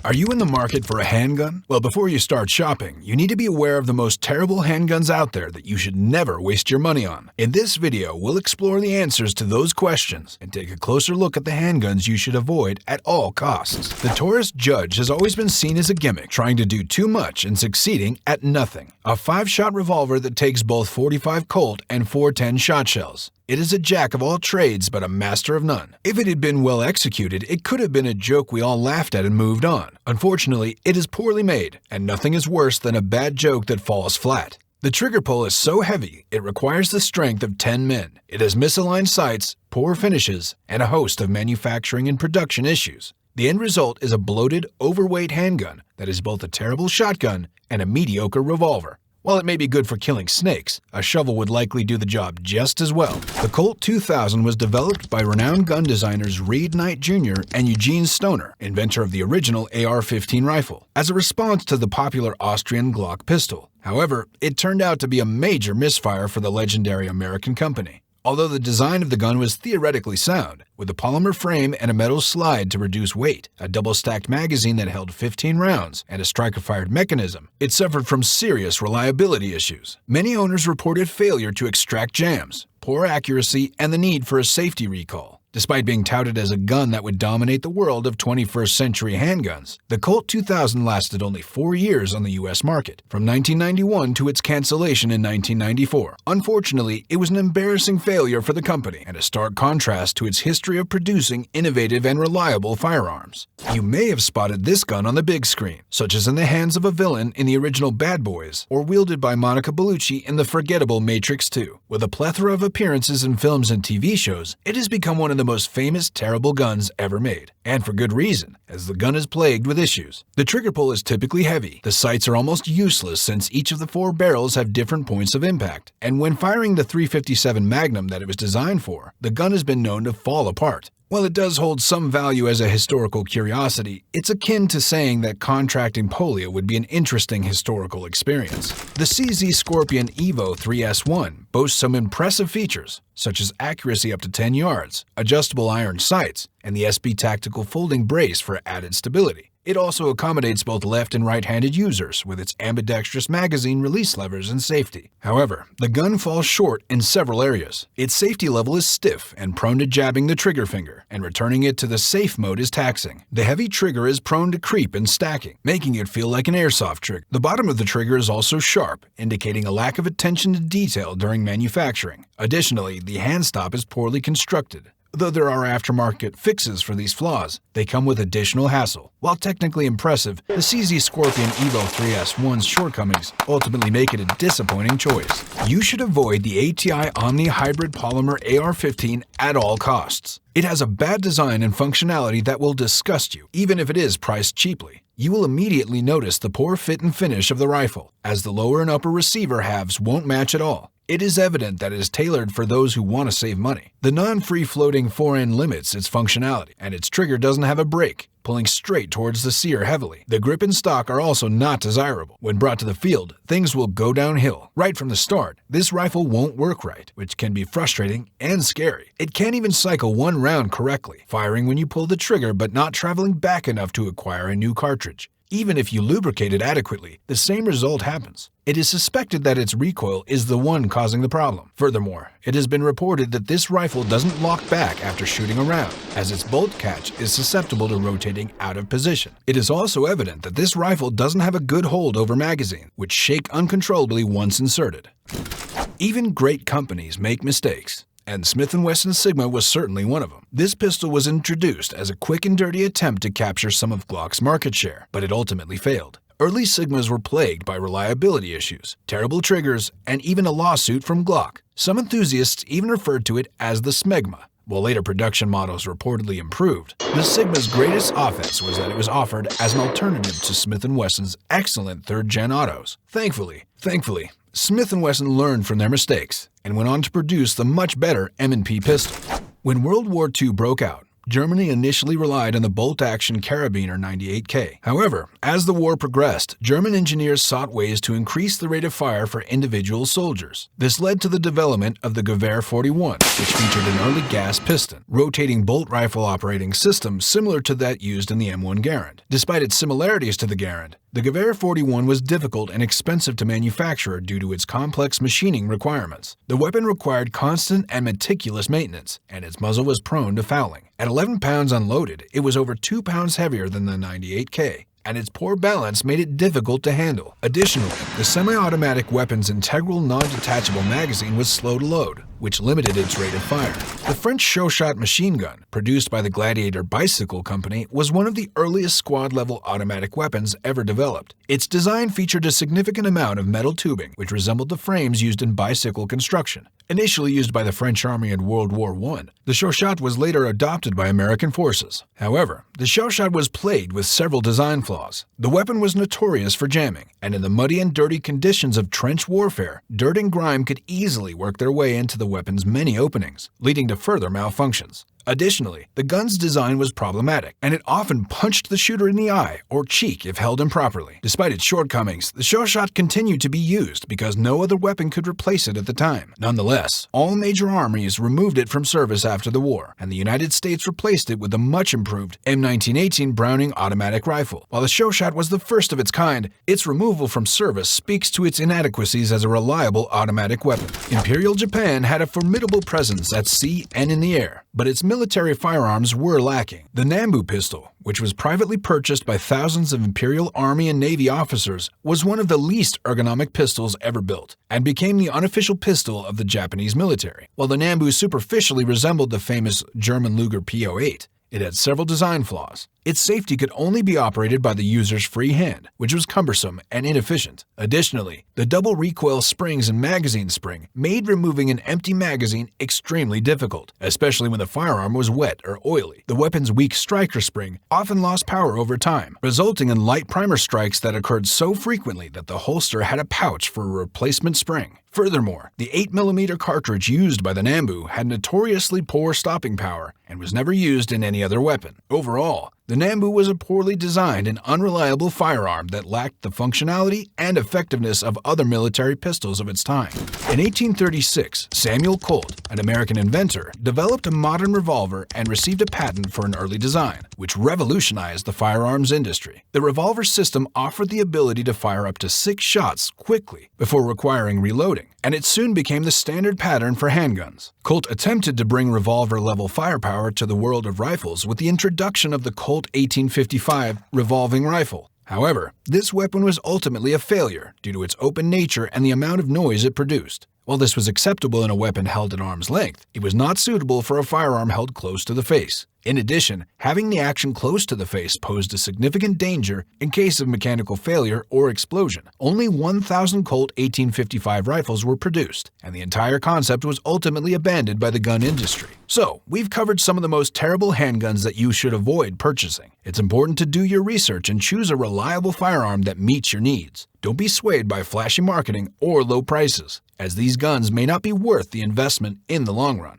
Are you in the market for a handgun? Well, before you start shopping, you need to be aware of the most terrible handguns out there that you should never waste your money on. In this video, we'll explore the answers to those questions and take a closer look at the handguns you should avoid at all costs. The Taurus Judge has always been seen as a gimmick, trying to do too much and succeeding at nothing. A 5-shot revolver that takes both 45 Colt and 410 shot shells. It is a jack of all trades, but a master of none. If it had been well executed, it could have been a joke we all laughed at and moved on. Unfortunately, it is poorly made, and nothing is worse than a bad joke that falls flat. The trigger pull is so heavy, it requires the strength of 10 men. It has misaligned sights, poor finishes, and a host of manufacturing and production issues. The end result is a bloated, overweight handgun that is both a terrible shotgun and a mediocre revolver. While it may be good for killing snakes, a shovel would likely do the job just as well. The Colt 2000 was developed by renowned gun designers Reed Knight Jr. and Eugene Stoner, inventor of the original AR-15 rifle, as a response to the popular Austrian Glock pistol. However, it turned out to be a major misfire for the legendary American company. Although the design of the gun was theoretically sound, with a polymer frame and a metal slide to reduce weight, a double-stacked magazine that held 15 rounds, and a striker-fired mechanism, it suffered from serious reliability issues. Many owners reported failure to extract jams, poor accuracy, and the need for a safety recall. Despite being touted as a gun that would dominate the world of 21st century handguns, the Colt 2000 lasted only 4 years on the US market, from 1991 to its cancellation in 1994. Unfortunately, it was an embarrassing failure for the company and a stark contrast to its history of producing innovative and reliable firearms. You may have spotted this gun on the big screen, such as in the hands of a villain in the original Bad Boys, or wielded by Monica Bellucci in the forgettable Matrix 2. With a plethora of appearances in films and TV shows, it has become one of the most famous terrible guns ever made, and for good reason, as the gun is plagued with issues. The trigger pull is typically heavy, the sights are almost useless since each of the 4 barrels have different points of impact, and when firing the .357 Magnum that it was designed for, the gun has been known to fall apart. While it does hold some value as a historical curiosity, it's akin to saying that contracting polio would be an interesting historical experience. The CZ Scorpion Evo 3S1 boasts some impressive features, such as accuracy up to 10 yards, adjustable iron sights, and the SB Tactical folding brace for added stability. It also accommodates both left and right-handed users with its ambidextrous magazine release levers and safety. However, the gun falls short in several areas. Its safety level is stiff and prone to jabbing the trigger finger, and returning it to the safe mode is taxing. The heavy trigger is prone to creep and stacking, making it feel like an airsoft trigger. The bottom of the trigger is also sharp, indicating a lack of attention to detail during manufacturing. Additionally, the handstop is poorly constructed. Though there are aftermarket fixes for these flaws, they come with additional hassle. While technically impressive, the CZ Scorpion Evo 3S1's shortcomings ultimately make it a disappointing choice. You should avoid the ATI Omni Hybrid Polymer AR-15 at all costs. It has a bad design and functionality that will disgust you, even if it is priced cheaply. You will immediately notice the poor fit and finish of the rifle, as the lower and upper receiver halves won't match at all. It is evident that it is tailored for those who want to save money. The non-free-floating forend limits its functionality, and its trigger doesn't have a brake, pulling straight towards the sear heavily. The grip and stock are also not desirable. When brought to the field, things will go downhill. Right from the start, this rifle won't work right, which can be frustrating and scary. It can't even cycle one round correctly, firing when you pull the trigger but not traveling back enough to acquire a new cartridge. Even if you lubricate it adequately, the same result happens. It is suspected that its recoil is the one causing the problem. Furthermore, it has been reported that this rifle doesn't lock back after shooting a round, as its bolt catch is susceptible to rotating out of position. It is also evident that this rifle doesn't have a good hold over magazine, which shake uncontrollably once inserted. Even great companies make mistakes, and Smith & Wesson Sigma was certainly one of them. This pistol was introduced as a quick and dirty attempt to capture some of Glock's market share, but it ultimately failed. Early Sigmas were plagued by reliability issues, terrible triggers, and even a lawsuit from Glock. Some enthusiasts even referred to it as the Smegma. While later production models reportedly improved, the Sigma's greatest offense was that it was offered as an alternative to Smith & Wesson's excellent 3rd-gen autos. Thankfully, Smith & Wesson learned from their mistakes and went on to produce the much better M&P pistol. When World War II broke out, Germany initially relied on the bolt-action carabiner 98K. However, as the war progressed, German engineers sought ways to increase the rate of fire for individual soldiers. This led to the development of the Gewehr 41, which featured an early gas piston, rotating bolt rifle operating system similar to that used in the M1 Garand. Despite its similarities to the Garand, the Gewehr 41 was difficult and expensive to manufacture due to its complex machining requirements. The weapon required constant and meticulous maintenance, and its muzzle was prone to fouling. At 11 pounds unloaded, it was over 2 pounds heavier than the 98K, and its poor balance made it difficult to handle. Additionally, the semi-automatic weapon's integral non-detachable magazine was slow to load, which limited its rate of fire. The French Sureshot machine gun, produced by the Gladiator Bicycle Company, was one of the earliest squad-level automatic weapons ever developed. Its design featured a significant amount of metal tubing, which resembled the frames used in bicycle construction. Initially used by the French Army in World War I, the Sureshot was later adopted by American forces. However, the Sureshot was plagued with several design flaws. The weapon was notorious for jamming, and in the muddy and dirty conditions of trench warfare, dirt and grime could easily work their way into the weapon's many openings, leading to further malfunctions. Additionally, the gun's design was problematic, and it often punched the shooter in the eye or cheek if held improperly. Despite its shortcomings, the Sureshot continued to be used because no other weapon could replace it at the time. Nonetheless, all major armies removed it from service after the war, and the United States replaced it with the much-improved M1918 Browning automatic rifle. While the Sureshot was the first of its kind, its removal from service speaks to its inadequacies as a reliable automatic weapon. Imperial Japan had a formidable presence at sea and in the air, but its military firearms were lacking. The Nambu pistol, which was privately purchased by thousands of Imperial Army and Navy officers, was one of the least ergonomic pistols ever built, and became the unofficial pistol of the Japanese military. While the Nambu superficially resembled the famous German Luger P08, it had several design flaws. Its safety could only be operated by the user's free hand, which was cumbersome and inefficient. Additionally, the double recoil springs and magazine spring made removing an empty magazine extremely difficult, especially when the firearm was wet or oily. The weapon's weak striker spring often lost power over time, resulting in light primer strikes that occurred so frequently that the holster had a pouch for a replacement spring. Furthermore, the 8mm cartridge used by the Nambu had notoriously poor stopping power and was never used in any other weapon. Overall, the Nambu was a poorly designed and unreliable firearm that lacked the functionality and effectiveness of other military pistols of its time. In 1836, Samuel Colt, an American inventor, developed a modern revolver and received a patent for an early design, which revolutionized the firearms industry. The revolver system offered the ability to fire up to 6 shots quickly before requiring reloading, and it soon became the standard pattern for handguns. Colt attempted to bring revolver-level firepower to the world of rifles with the introduction of the Colt 1855 revolving rifle. However, this weapon was ultimately a failure due to its open nature and the amount of noise it produced. While this was acceptable in a weapon held at arm's length, it was not suitable for a firearm held close to the face. In addition, having the action close to the face posed a significant danger in case of mechanical failure or explosion. Only 1,000 Colt 1855 rifles were produced, and the entire concept was ultimately abandoned by the gun industry. So, we've covered some of the most terrible handguns that you should avoid purchasing. It's important to do your research and choose a reliable firearm that meets your needs. Don't be swayed by flashy marketing or low prices, as these guns may not be worth the investment in the long run.